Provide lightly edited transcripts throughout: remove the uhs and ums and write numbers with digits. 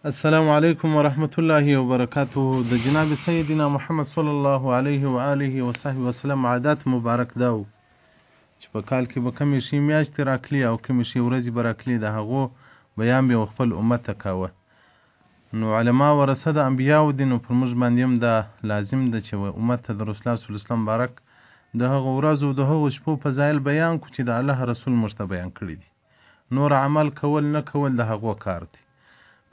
السلام علیکم ورحمت الله وبرکاته. د جناب سیدنا محمد صلی الله علیه و آله و صحبه وسلم عادت مبارک دا و چې په کال کې به کمې شي میاشتې راکلي او کمې شي ورځې به راکلي، د هغو بیان به یې خپل امت ته کاوه. نو علما ورثه د انبیاو دي، نو پر موږ باندې هم دا لازم ده چې امت ته د رسول الله صلی الله علیه وسلم مبارک د هغو ورځو د هغو شپو فضایل بیان کړو چې د الله رسول موږ ته بیان کړي دي. نور عمل کول نه کول د هغو کار دی.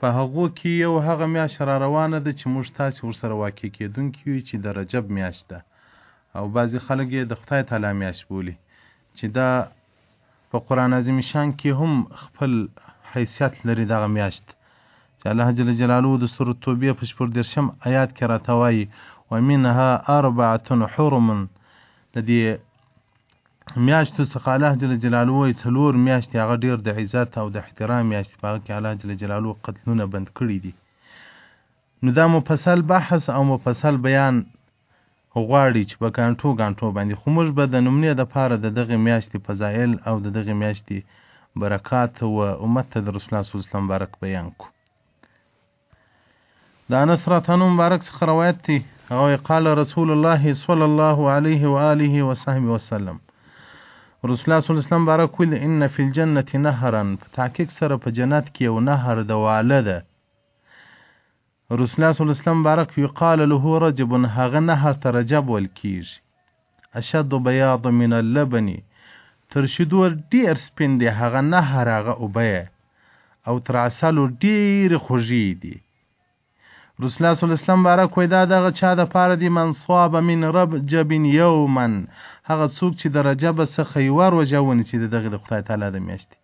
په هغو کې یو هغه میاشت را روانه ده چې موږ تاسې ورسره واقع کېدونکي وي چې د رجب میاشت ده، او بعضې خلک یې د خدای تعالی میاشت بولي، چې دا په قرآن عظیم شان کې هم خپل حیثیت لري دغه میاشت، چې الله جل جلاله د سورة توبې په 14 آیات کې راته وایي ومنها 4 حرم. د دې میاشتو څخه الله جل جلاله وایي 4 میاشتې هغه ډېر د عزت او د احترام میاشتې، په هغه کې الله جل جلاله قتلونه بند کړي دي. نو دا مفصل بحث او مفصل بیان غواړي چې په ګانټو باندې، خو موږ به د نمونې دپاره د دغې میاشتې فضایل او د دغې میاشتې برکات و امت ته د رسول الله صلی الله علیه وسلم مبارک بیان کړو. د انس رضی الله مبارک څخه روایت دی، هغه قال رسول الله صلی الله علیه و آله و صحبه وسلم، رسول الله صلی الله علیه وسلم مبارک ویل ان فی الجنة نهرا، په تحقیق سره په جنت کې یو نهر د واله ده. رسول الله صلی الله علیه وسلم مبارک یقال له رجب، هغه نهر ته رجب ویل کیږي. اشد بیاض من اللبن، تر شیدو ډیر سپین دی هغه نهر، هغه اوبه او تر عسلو ډیر خوږې دي. رسول الله صلی الله علیه وسلم مبارک وی دا دغه چا د پاره دی من صاب من رجب یوما، هغه څوک چې د رجب څخه یوه روژه ونیسي د دغې د خدای تعالی د میاشتې،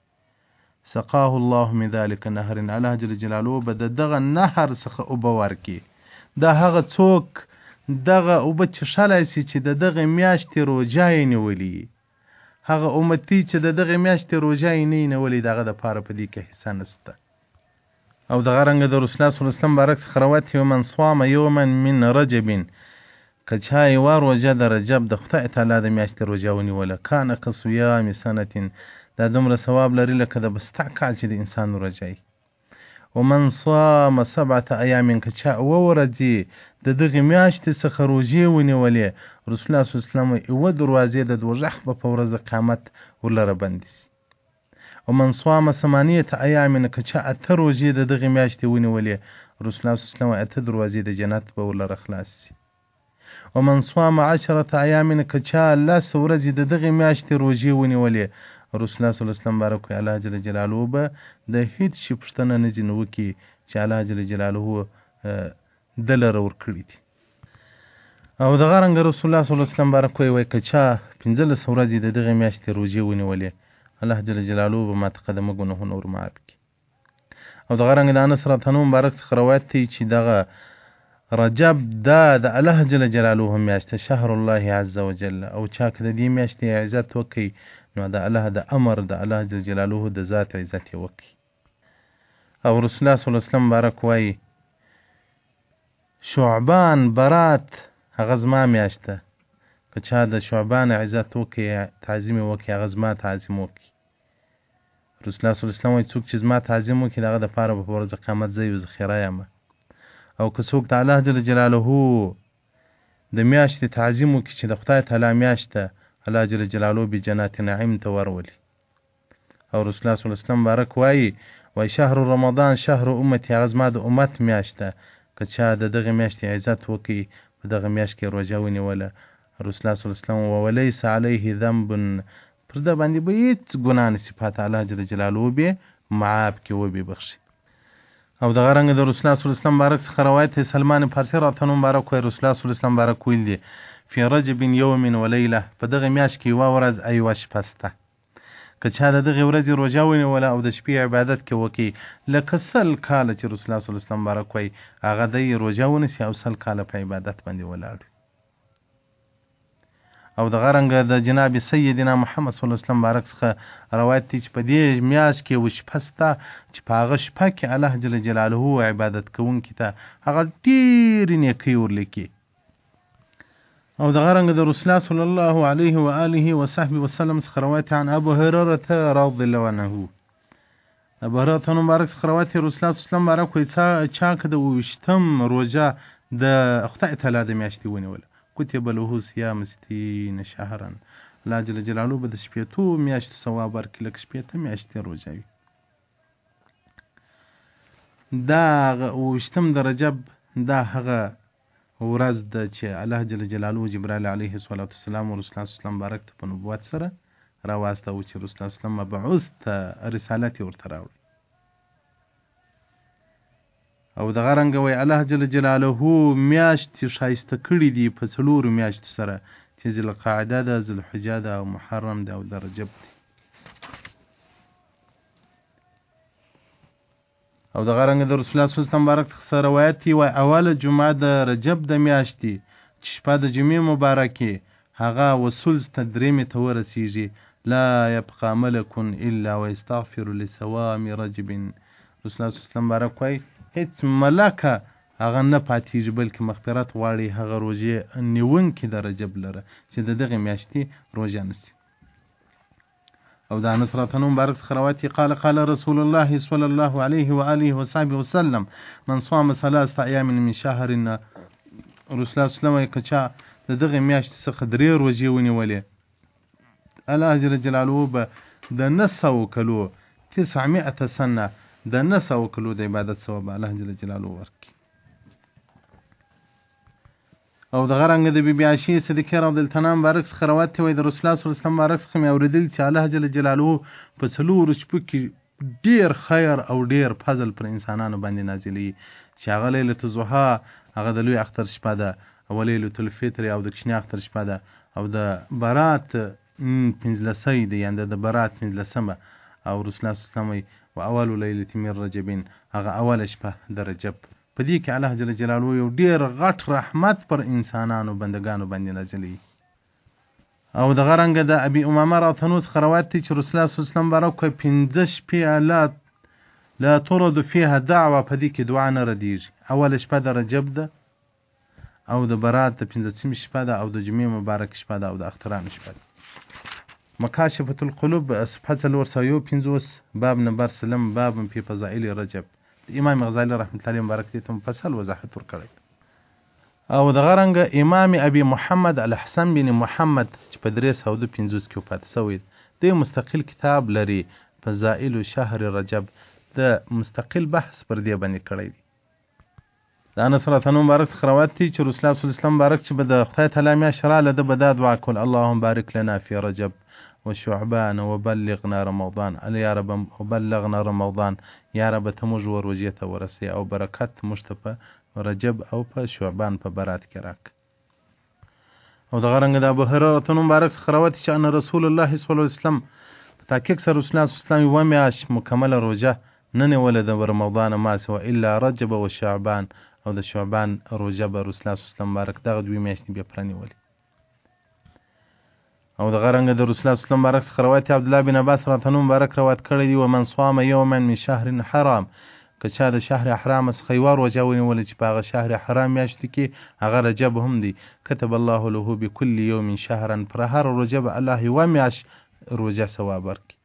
سقاه الله من ذلک نهر، الله جل جلاله به د دغه نهر څخه اوبه ورکړي. دا هغه څوک دغه اوبه څښلی سي چې د دغې میاشتې روژه یې نیولي، هغه امتي چې د دغې میاشتې روژه یې نه یې نیولې، د هغه دپاره په دې کې حصه نشته. او دغه رنګه د رسول الله صلی الله علیه وسلم مبارک څخه روایت یو من صام یوما من رجب، که چا یوه روژه د رجب د خدای تعالی د میاشتې روژه ونیوله، کان کصیام سنة، دا دومره ثواب لري لکه د بسته کال چې د انسان روژه وي. ومن صام 7 ایام، که چا 7 ورځې د دغې میاشتې څخه روژې ونیولې، رسول الله صلی الله علیه وسلم یوه دروازې د دوزخ به په ورځ د قیامت ورلره بندې شي. ومن صام 8 ایام، که چا 8 روژې د دغې میاشتې ونیولې، رسول الله صلی الله علیه وسلم 8 دروازې د جنت به ورلره خلاص شي. ومن صام 10 ایام، که چا 10 ورځې د دغې میاشتې روژې ونیولې، رسول الله صلی الله علیه وسلم مبارک وی الله جل جلاله به د هیڅ شي پوښتنه نه ځینې وکړي چې الله جل جلاله ده لره ورکړي دي. او دغه رنګه رسول الله صلی الله علیه وسلم مبارک وی که چا 15 ورځې د دغې میاشتې روژې ونیولې، الله جل جلاله به ما تقدمه ګناهونه ور معاف کړي. او دغه رنګه د انس رضی الله مبارک څخه روایت دی چې دغه رجب دا د الله جل جلاله میاشت، شهر الله عز وجل، او چا که د دې میاشتې عزت وکړي نو د الله د امر د الله جل جلاله د ذات عزت یې وکړي. او رسول الله صلی الله علیه وسلم مبارک وایي شعبان برات هغه زما میاشت ده، که چا د شعبان عزت وکړي تعظیم یې وکړي هغه زما تعظیم وکړي. رسول الله صلی الله علیه وسلم وایي څوک چې زما تعظیم وکړي د هغه دپاره به په ورځ قیامت زه یو ذخیره یم. او که څوک د الله جل جلاله د میاشتې تعظیم وکړي چې د خدای تعالی میاشت ده، الله جل جلاله به جنات نعیم ته ورولي. او رسول الله صلی الله علیه وسلم مبارک وایي شهر رمضان شهر امتي، هغه زما د امت میاشت ده، که چا د دغې میاشتې عزت وکړي په دغه میاشت کې روژه ونیوله، رسول الله صلی الله علیه وسلم ولیس علیه ذنب، پر ده باندې به هېڅ ګناه نشي پاته، الله جل جلاله به معاف کړي وبې بخښي. او دغه رنګه د رسول الله صلی الله علیه وسلم مبارک څخه روایت دی، سلمان فارسي راته مبارک وایي رسول الله صلی الله علیه وسلم مبارک ویل دي فی رجب یوم ولیله، په دغه میاشت کې یوه ورځ او یوه شپه شته، که چا د دغې ورځې روژه ونیوله او د شپې عبادت کې وکړي لکه 100 کاله چې رسول الله صلی الله علیه وسلم مبارک وایي هغه دی روژه ونیسي او 100 کاله په عبادت باندې ولاړ. او دغه رنګه د جناب سیدنا محمد صلی الله علیه وسلم مبارک څخه روایت دی چې په دې میاشت کې یوه شپه شته چې په هغه شپه کې الله جل جلاله عبادت کوونکي ته هغه ډېرې نیکۍ ورلیکي. او دغه رنګه د رسول الله صلی الله علیه و آله و صحبه وسلم څخه روایت عن ابو هريره رضی الله عنه، بهرات مبارک څخه روایت دی رسول الله صلی الله علیه وسلم بارک وایي چا که د 28م روژه د خدای تعالی د میاشتې ونیوله کتب له صیام 60 شهرا الله جل جلاله به د شپېتو میاشتو ثواب ورکړي لکه شپېته میاشتې روژه وي. دا 28م د رجب دا هغه ورځ ده چې الله جل جلاله جبرائیل علیه السلام او رسول الله صلی الله علیه وسلم بارک ته په نبوت سره راواستاوه چې رسول الله صلی الله علیه وسلم مبعوث ته رسالت یې ورته راوړي. او دغه رنګه وایي الله جل جلاله میاشتې ښایسته کړي دي په څلورو میاشتو سره چې ذوالقعده ده، ذوالحجه ده او محرم ده او د رجب دی. او دغه رنګه د رسول الله صلی الله علیه وسلم مبارک څخه روایت دی وایي اوله جمعه د رجب د میاشتې چې شپه د جمعې مبارکې هغه وسلس ته درېمې ته ورسیږي لا یبقى ملک الا ویستغفر لصوام رجب. رسول الله صلی الله علیه وسلم مبارک وایي هیڅ ملکه هغه نه پاتېږي بلکې مغفرت غواړي هغه روژې نیونکي د رجب لره چې د دغې میاشتې روژه نیسي. او د انس رضی الله مبارک څخه روایت دی قال رسول الله صلی الله علیه و آله وصحبه وسلم من صام 3 ایام من شهر. رسول الله صلی الله علیه وسلم که چا د دغې میاشتې څخه 3 روژې ونیولې الله جل جلاله به د 900 کلو 900 سنه د 900 کلو د عبادت ثواب الله جل جلاله ورکړي. او دغه رنګه د بیبي عایشې صدیقې رضی الله عنها مبارک څخه روایت دی وایي د رسول الله صلی الله علیه وسلم مبارک څخه مې اورېدلي چې الله جل جلاله په 4 شپو کې ډېر خیر او ډېر فضل پر انسانانو باندې نازلوي چې هغه لیلة الضحی هغه د لوی اختر شپه ده او لیلة الفطر او د کوچني اختر شپه ده او د برات 15 دی یعنې د برات 15مه او رسول الله صلی الله علیه وسلم وایي و اول لیلة من رجب هغه اوله شپه د رجب په دې کې الله جل جلاله یو ډېر غټ رحمت پر انسانانو بندگانو باندې نازلوي. او دغه رنګه د ابي امامه رضی الله عنه څخه روایت دی چې رسول الله صلی الله علیه وسلم مبارک وایي 15 شپې لا ترد فيها دعوه په دې کې دعا نه ردیږي. اوله شپه د رجب ده او د برات د 15مې شپه ده او د جمعې مبارک شپه ده او د اخترانو شپه ده. مکاشفة القلوب صفحه 451 باب نمبر سلم باب فی فضائل رجب امام غزالی رحمت الله علیه مبارک دې ته مفصل وضاحت ورکړی. او دغه رنګه امام ابي محمد الحسن بن محمد چې په 350 کې وفات شوی دی مستقل کتاب لري فضائل شهر رجب د مستقل بحث پر دې باندې کړی دی. د انس رضی الله مبارک څخه روایت دی چې رسول الله صلی الله علیه وسلم مبارک چې به د خدای تعالی میاشت راله ده به دا دعا کول اللهم بارک لنا فی رجب وشعبان وبلغنا رمضان یا رب وبلغنا رمضان یا رب ته موږ روژې ته ورسې او برکت موږ ته په رجب او په شعبان په برات کې راک. او دغه رنګه د ابو هريره مبارک څخه روایت چې ان رسول الله صلی الله علیه وسلم په تحقیق سره رسول الله صلی الله علیه وسلم و میاشت مکمله روژه نه نیوله د رمضان ما سوى الا رجب و شعبان او د شعبان روژه به رسول الله صلی الله علیه وسلم مبارک دغه 2 میاشتې بیا پرانیولې. او دغه رنګه د رسول الله صلی الله علیه وسلم مبارک څخه روایت عبد الله بن عباس رضی الله عنه مبارک روایت کړی دی ومن صام یوما من شهر حرام که چا د شهر حرام څخه یوه روژه ونیولې چې په هغه شهر حرام میاشتې کې هغه رجب هم دی کتب الله له بكل یوم شهرا پر هر روژه به الله یوه میاشت روژه ثواب ورکړي.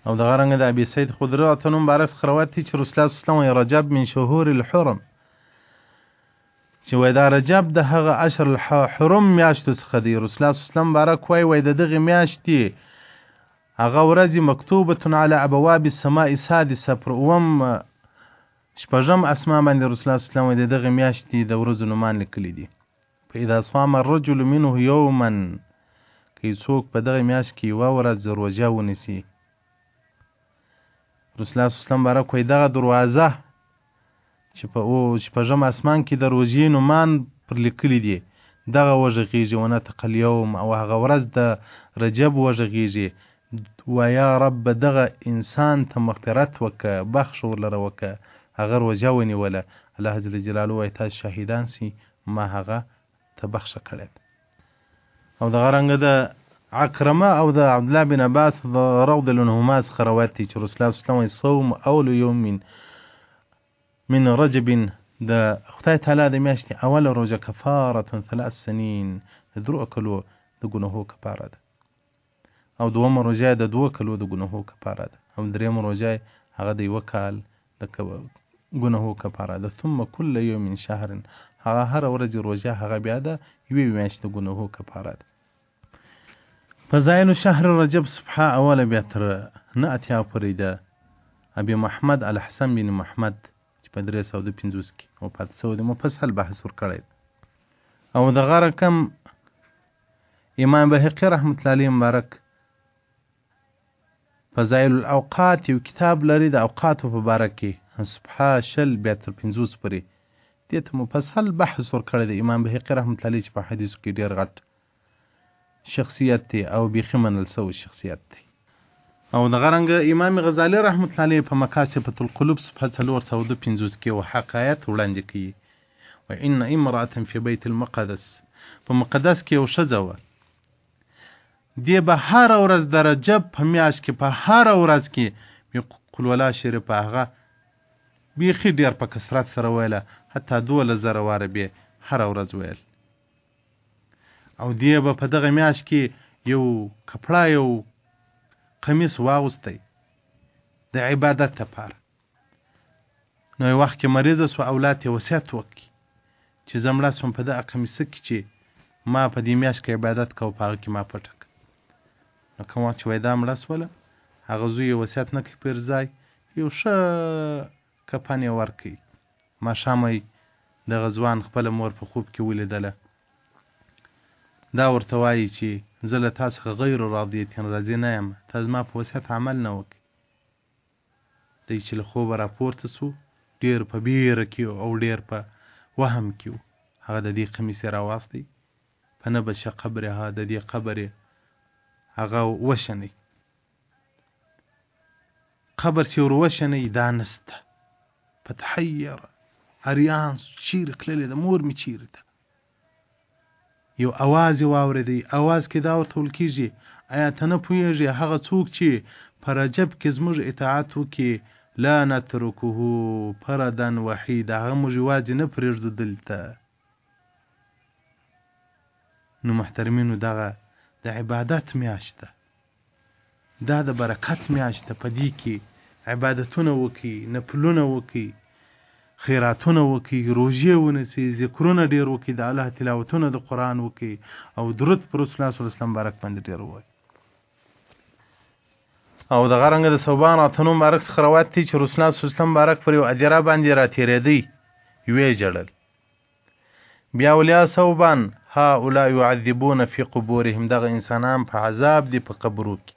او دغه رنګه د ابي سعید خدري رضی الله عنه مبارک څخه روایت دی چې رسول الله صلی الله علیه وسلم رجب من شهور الحرم چې وای دا رجب د هغه اشهر الحرم میاشتو څخه دی. رسول الله صلی الله علیه وسلم مبارک وای د دغه میاشتې هغه ورځې مکتوبه علی ابواب السماء السادسه پر شپږم اسمان باندې رسول الله صلی الله علیه وسلم د دغه میاشتې د ورځو نومان لیکلي دي. فاذا صام الرجل منه یوما که څوک په دغه میاشت کې یوه ورځ روژه ونیسي رسول الله صلی الله علیه وسلم مبارک وای دغه دروازه چې په شپږم اسمان کې د روژې نومان پر لیکلي دي دغه وږغیږي ونطق اليوم او هغه ورځ د رجب وږغیږي ویا رب دغه انسان ته مغفرت وکړه بخښ ورلره وکړه هغه روژه ونیوله الله جل جلاله وایي تاسو شهیدان سي ما هغه ته بخښه کړې ده. او دغه رنګه د عکرمه او د عبدالله بن عباس رضی الله عنهما څخه روایت دی چې رسول الله صلی الله علیه وسلم صوم اول یوم من رجب د خدای تعالی د میاشتې اوله روژه کفاره 3 سنین د 3 کلو د ګناهو کفاره ده. او دومه روژه د 2 کلو د ګناهو کفاره ده او درېمه روژه هغه د 1 کال د ګناهو کفاره ده. ثم كل يوم شهر هغه هر ورځ روژه هغه بیا د 1 میاشت د ګناهو کفاره ده. فضائل شهر رجب صفحه اوله بیا تر 9 پورې ده. ابي محمد الحسن بن محمد چې په 350 کې وفات شوی دی مفصل بحث ورکړی او دغه رقم امام بهقي رحمت الله علیه مبارک فضائل الاوقات یو کتاب لري د اوقاتو په باره کې صفحه 20 بیا تر 50 پورې دې ته مفصل بحث ورکړی دی. امام بهقي رحمت الله علیه چې په حدیثو کې ډېر غټ شخصیت دی او بیخي منل شوی شخصیت دی. او دغه رنګه امام غزالی رحمت الله علیه په مکاشفة القلوب صفحه 450 کې حقایت وړاندې کوي. وان امرأة في بيت المقدس په مقدس کې یو ښځه وه دی به هر ورځ د رجب په میاشت کې په هر ورځ کې قل ولا شریف هغه بیخي ډېر په کثرت سره ویله حتی 12,000 واره به هر ورځ ویل او دی به په دغه میاشت کې یو کپړه یو قمیص واغوستی د عبادت لپاره. نو یو وخت کې مریضه سوه اولاد یې وصیت وکړي چې زه مړه سوم په دغه قمیصه کې چې ما په دې میاشت کې عبادت کوه په هغه کې ما پټه کړه. نو کوم وخت چې وایي دا مړه سوله هغه زوی یې وصیت نه کوي پر ځای یو ښه کفن یې ورکوي. ماښامه دغه ځوان خپله مور په خوب کې ولیدله دا ورته وایي چې زه له تا څخه غیر راضیتین راضي نه یم تا زما په وصیت عمل نه وکړي. دی چې له خوبه راپورته سو ډېر په بیره کې او ډېر په وهم کې و هغه د دې قمیص یې راواختی په نبش قبرها د دې قبر یې هغه وشنی قبر چې ور وشنی دا نسته فتحیر اریان چیرې تللی ده مور مې چیرې ده. یو اواز یې واورېدی اواز کې دا ورته ویل کېږي ایا ته نه پوهېږې هغه څوک چې په رجب کې زموږ اطاعت وکړي لا نترکه فردا وحید هغه موږ یوازې نه پرېږدو دلته. نو محترمینو دغه د عبادت میاشت ده دا د برکت میاشت ده په دې کې عبادتونه وکړي نفلونه وکړي خیراتونه وکړي روژې ونیسي ذکرونه ډېر وکړي د الله تلاوتونه د قرآن وکړي او درود پر رسول الله صلی الله علیه وسلم بارک باندې ډېر ووایي. او دغه رنګه د ثوبان اتنو مبارک څخه روایت دی چې رسول الله صلی الله علیه وسلم بارک پر یو ادیره باندې راتېرېدی ویې ژړل. بیا ولیا ثوبان هؤلاء يعذبون في قبورهم دغه انسانان په عذاب دي په قبرو کې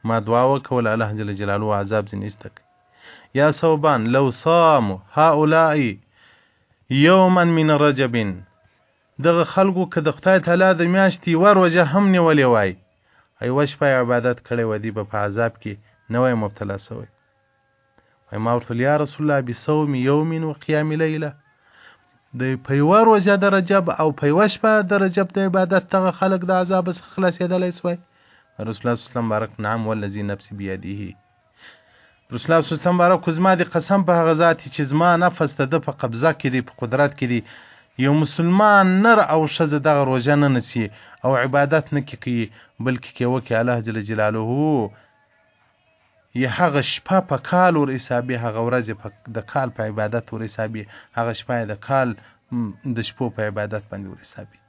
ما دعا وکول الله جل جلاله عذاب ځینې ایسته کړي. یا ثوبان لو صاموا هؤلاء یوما من رجب دغه خلکو که د خدای تعالی د میاشتې یوه روژه هم نیولې وای یوه شپه عبادت کړی و دی به په عذاب کې نه وای مبتلا سوی. وایي ما ورته یا رسول الله بصوم یوم و قیام لیله د په یوه روژه د رجب او په یوه شپه د رجب د عبادت دغه خلک د عذاب څخه خلاصېدلی سوی. رسول الله صلی الله علیه وسلم بارک نعم والذي نفسي بيده رسول الله صلی الله علیه وسلم بارک زما د قسم په هغه ذات چې زما نفس د ده په قبضه کې دی په قدرت کې دی یو مسلمان نر او ښځه دغه روژه نه نیسي او عبادت نه کوي بلکې کې وکړي الله جل جلاله یې هغه شپه په کال ور حسابي هغه ورځ د کال په عبادت ور حسابي هغه شپه د کال د شپو په عبادت باندې ور حسابي.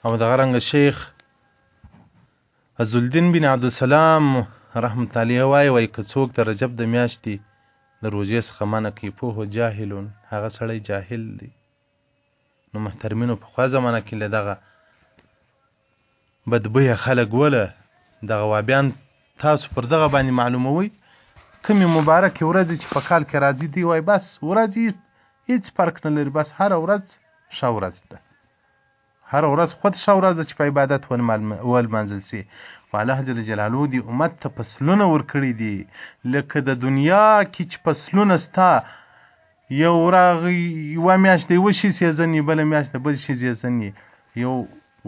او دغه رنګه شیخ عزالدین بن عبدالسلام رحمت الله علیه وایي که څوک د رجب د میاشتې د روژې څخه منع کوي پوه جاهلون هغه سړی جاهل دی. نو محترمینو پخوا زمانه کې له دغه بدبیه خلک وله دغه وابیان تاسو پر دغه باندې معلوموئ کومې مبارکې ورځې چې په کال کې راځي دی وایي بس ورځې هېڅ فرق نه لري بس هره ورځ ښه ورځ ده هره ورځ خود ښه ورځ ده چې په عبادت ولمانځل سي. خو الله جل جلاله دې امت ته فصلونه ورکړي دي لکه د دنیا کې چې فصلونه ستا یو راغی یوه میاشت د یوه شي سیزن یې بله میاشت د بل شي سیزن یې یو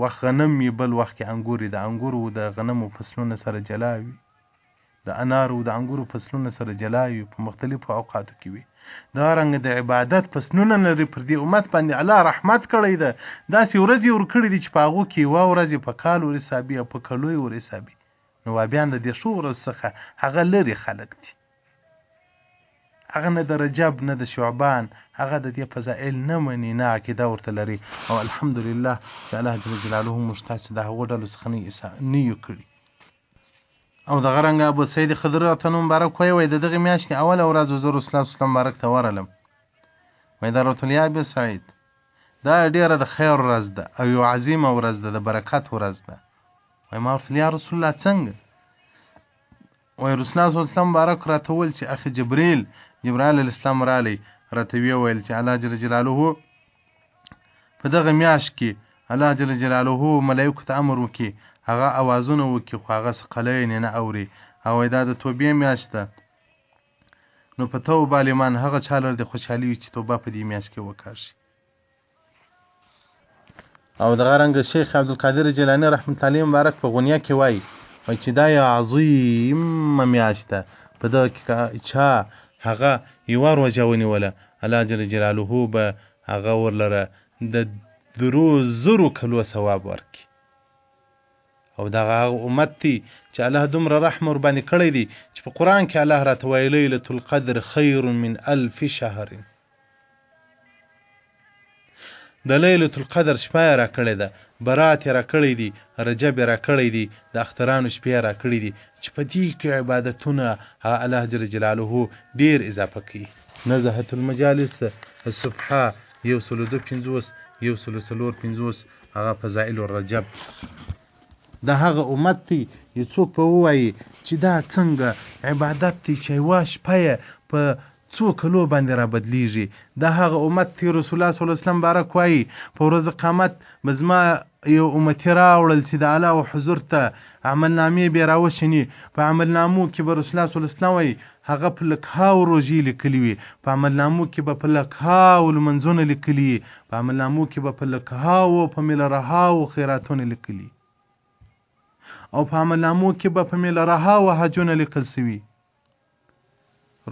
وخت غنم یې بل وخت کې انګور یې د انګورو د غنمو فصلونه سره جلا وي د انارو د انګورو فصلونه سره جلا وي په مختلفو اوقاتو کې وي دارنګه د عبادت فصلونه لري پر دې امت باندې الله رحمت کړی ده داسې ورځې ورکړي دي چې په هغو کې یوه ورځې په کال ورحسابي او په کلو ورحسابي نو وابیان د دې ښو ورځ څخه هغه لرې خلک دي هغه نه د رجب نه د شعبان هغه د دې فضائل نه مني نه عقیده ورته لري او الحمدلله چې الله جل جلاله موږ تاسې د هغو ډلو څخه نه یو کړي او دغه رنګه ابو سعید خضري راته مبارک وایي د دغې میاشتې اوله ورځ زه رسول الله صلی الله مبارک ته ورغلم وایي دا ورته یا ابو سعید دا ډېره د خیر ورځ ده او یو عظیمه ورځ ده د برکت ورځ ده وایي ما ورته یا رسول الله څنګه وایي رسول الله صلی الله علیه مبارک راته وویل چې اخي جبرائیل علیه السلام رالی راته ویل چې الله جل جلاله په دغه میاشت کې الله جل جلاله ملایکو ته امر وکړي هغه اوازونه وکړي خو هغه ثقلین نه اوري او دا د توبې میاشت ده نو په توبه لیمان هغه چا لر د خوشحالي وي چې توبه په دې میاشت کې وکړي او دغه رنګه شیخ عبدالقادر جیلانی رحمت الله علیه مبارک په غنیه کې وایي چې دا یو عظیمه میاشت ده په دغه کې چا هغه یوه روژه ونیوله الله جل جلاله به هغه ورلره د 3,000 کلو ثواب ورکړي او دغه هغه امت دی چې الله دومره رحم ورباندې کړی دی چې په قرآن کې الله راته وایي لیلة القدر خیر من 1000 شهر د لیلة القدر شپه یې راکړې ده برات یې راکړی دي رجب یې راکړی دي د اخترانو شپې یې راکړي دي چې په دې کې عبادتونه الله جل جلاله ډېر اضافه کوي نزهة المجالس الصبحه 152 154 هغه فضائل الرجب د هغه امت دی یو څوک به ووایي چې دا څنګه عبادت دی چې یوه شپه یې په څو کلو باندې را بدلیږي د هغه امت دی رسول الله صلی الله علیه وسلم بارک وایي په ورځ قیامت به زما یو امتي راوړل چې د الله و حضور ته عملنامې به یې راوشني په عملنامو کې به رسول الله صلی الله علیه وسلم وایي هغه په لکهاو روژې لیکلي وي په عملنامو کې به په لکهاو لمنځونه لیکلي په عملنامو کې به په لکهاو په میلرهاو خیراتونه لیکلي او په عملنامو کې به په میلرهاو حجونه لیکل سوي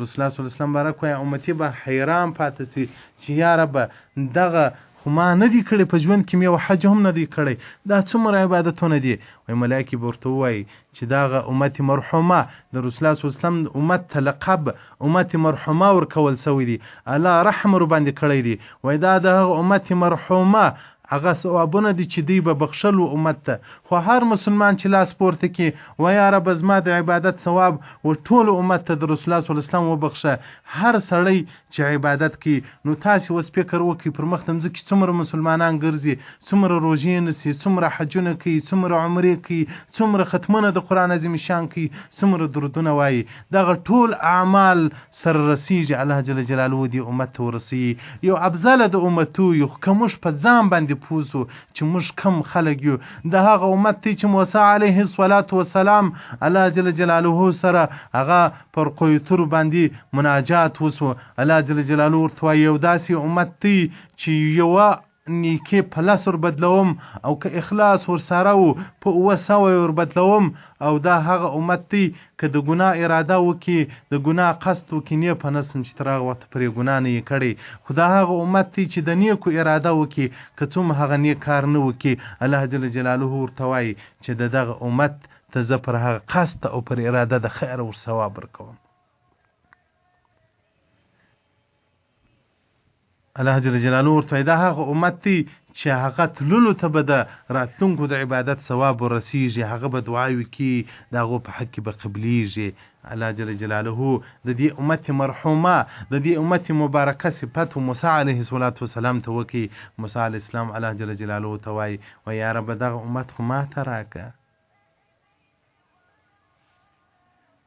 رسول الله صلی الله علیه وسلم بارک وایي امتي به حیران پاتې سي چې یا ربه دغه خو ما نه دي کړی په ژوند کې مې یو حج هم نه دی کړی دا څومره عبادتونه دي وایي ملایکې به ورته ووایي چې دغه امت مرحومه د رسول الله صلی الله علیه وسلم امت ته لقب امت مرحومه ورکول سوی دی الله رحم ورباندې کړی دی وایي دا د هغه امت مرحومه هغه ثوابونه دي چې دوی به بخښلو امت ته خو هر مسلمان چې لاس پورته کړي وایي یا رب زما د عبادت ثواب و ټولو امت ته د رسول الله صلی الله علیه وسلم وبخښه هر سړی چې عبادت کوي نو تاسې اوس فکر وکړئ پر مخ د مځکې څومره مسلمانان ګرځي څومره روژې نیسي څومره حجونه کوي څومره عمرې کوي څومره ختمونه د قرآن عظیم شان کوي څومره درودونه وایي دغه ټول اعمال سره رسیږي الله جل جلاله دې امت ته ورسوي یو افضله د امتو یو که موږ په ځان باندې پوسو چې موږ کم خلک یو د هغه امت دی چې موسی علیه السلام الله جل جلاله سره هغه پر قیتور باندې مناجات وسو الله جل جلاله ورته وایي یو داسې امت دی چې یوه نیکي په لس ور بدلوم او که اخلاص ورسره و په 900 ور بدلوم او دا هغه امت دی که د ګناه اراده وکړي د ګناه قصد وکړي نه په نسم چې تر هغه وخته پرې ګناه نه یې کړی خو دا هغه امت دی چې د نیکو اراده وکړي که څوم هغه نیک کار نه وکړي الله جل جلاله ورته وایي چې د دغه امت ته زه پر هغه قصد او پر اراده د خیر ور ثواب ورکوم الله جل جلاله ورته دا هغه امت دی چې هغه تللو ته به د راتلونکو د عبادت ثواب ورسیږي هغه به دعاوې کوي د هغو په حق کې به قبلیږي الله جل جلاله د دې امت مرحومه د دې امت مبارکه صفت موسی علیه السلام ته وکړي موسی علیه السلام الله جل جلاله ته وایي یا رب دغه امت خو ما ته راکړه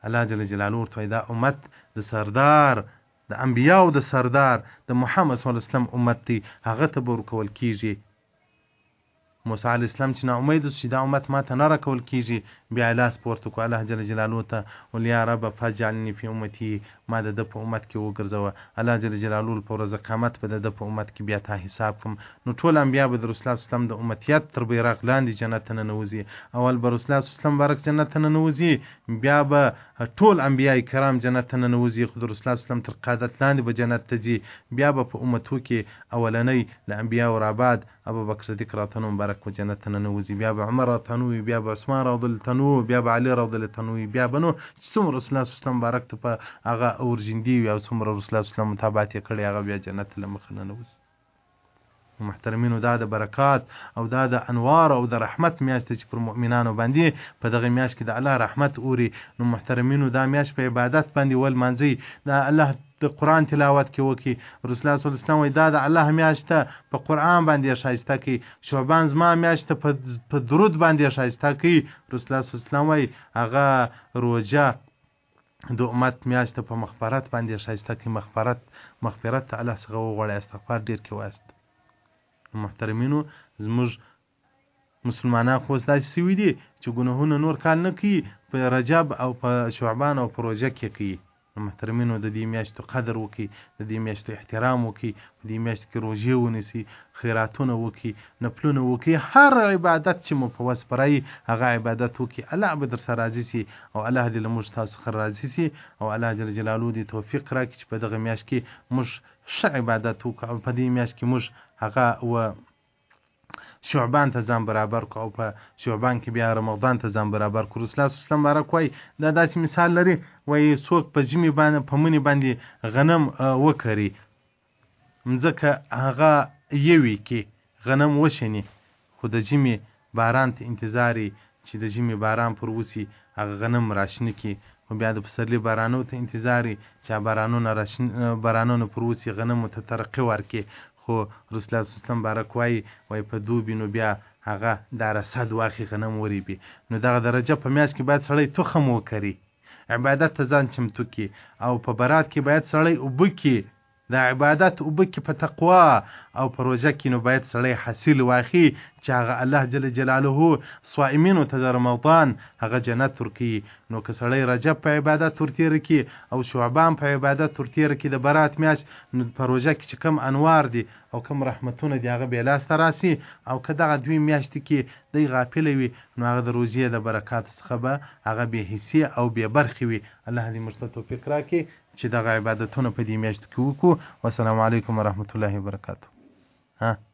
الله جل جلاله ورته وایي دا امت د سردار د انبیاو د سردار د محمد صلی الله علیه وسلم امت دی هغه ته به ورکول کیږي موسی علیه السلام چې نا امید چې دا امت ما ته نه راکول کیږي بیا لاس پورته کړو الله جل جلاله ته ول یا رب فاجعلني في امتي ما د په امت کې وګرځوه الله جل جلاله په ورځ قیامت په د په امت کې بیا تا حساب کوم نو ټول انبیا به د رسول الله صلی د امتیت تر بیرغ لاندې جنت ته ننوځي اول به رسول الله صلی الله بارک جنت ته ننوځي بیا به ټول انبیا کرام جنت ته ننوځي خو د رسول الله صلی تر قادت لاندې به جنت ته ځي بیا به په امتو کې اولنۍ له انبیا ور آباد ابو بکر صدیق رضی الله مبارک په جنت ته ننوځي بیا به عمر رضی الله بیا به عثمان رضی الله عنه بیا به علي رضی الله عنه بیا به نو څومره رسول الله صلی الله مبارک ته په هغه اورجندي او څومره رسول الله صلی الله متابعت کړي هغه بیا جنت له مخ نه نوځي محترمینو دا د برکات او دا د انوار او د رحمت میاشت چې پر مؤمنانو باندې په دغه میاشت کې د الله رحمت اوري نو محترمینو دا میاشت په عبادت باندې ول منځي دا الله د قرآن تلاوت کې وکي رسول الله صلی الله علیه وسلم دا د الله میاشت په قرآن باندې شایسته کی شعبان زما میاشت په درود باندې شایسته کی رسول الله صلی الله علیه وسلم هغه روزه د امت میاشت په مغفرت باندې شایسته کی مغفرت الله څخه وغواړي استغفار ډیر کې واست محترمینو زموږ مسلمانان خو داسې سوي دي چې ګناهونه نور کال نه کوي په رجب او په شعبان او په روژه کې کوي محترمینو د دې میاشتو قدر وکړي د دې میاشتو احترام وکړي په دې میاشتو کې روژې ونیسي خیراتونه وکړي نفلونه وکړي هر عبادت چې مو په وس پرایي هغه عبادت وکړي الله به در سره راضي سي او الله دې له موږ تاسو څخه راضي سي او الله جل جلاله دې توفیق راکړي چې په دغه میاشت کې موږ ښه عبادت وکړو او په دې میاشت کې موږ هغه و شعبان ته ځان برابر کو او په شعبان کې بیا رمضان ته ځان برابر کو رسول الله صلی الله علیه وسلم بارک وای دا داسې مثال لري وای څوک په ژمي باندې په منی باندې غنم وکري مځکه هغه یوي کې غنم وشني خو د ژمي باران ته انتظاري چې د ژمي باران پر وسی هغه غنم راشنه کې خو بیا د پسرلي بارانو ته انتظاري چې بارانونه پر وسی غنم ته ترقی ورکړي خو رسول الله صلی الله علیه وسلم بارک وای په دوبي نو بیا هغه د رصد واخی غنم وریبي نو دغه درجه په میاشت کې باید سړی تخم وکري عبادت ته ځان چمتو کی او په برات کې باید سړی وبکی د عبادت وبکی په تقوا او په روزه کې نو باید سړی حاصل واخی چې هغه الله جل جلاله صائمینو ته د رمضان هغه جنت ورکي نو که سړی رجب په عبادت ورتیر کی او شعبان په عبادت ورتیر کی د برات میاشت نو په روزه کې چې کم انوار دي او کم رحمتونه دی هغه به لاس راسي او که دغه دوی میاشت کې دی غافل وي نو هغه د روزي د برکات څخه به هغه به حصي او به برخي وي الله دې موږ ته توفیق راکړي چې دغه عبادتونه په دې میاشت کې وکړو والسلام علیکم ورحمت الله وبرکاته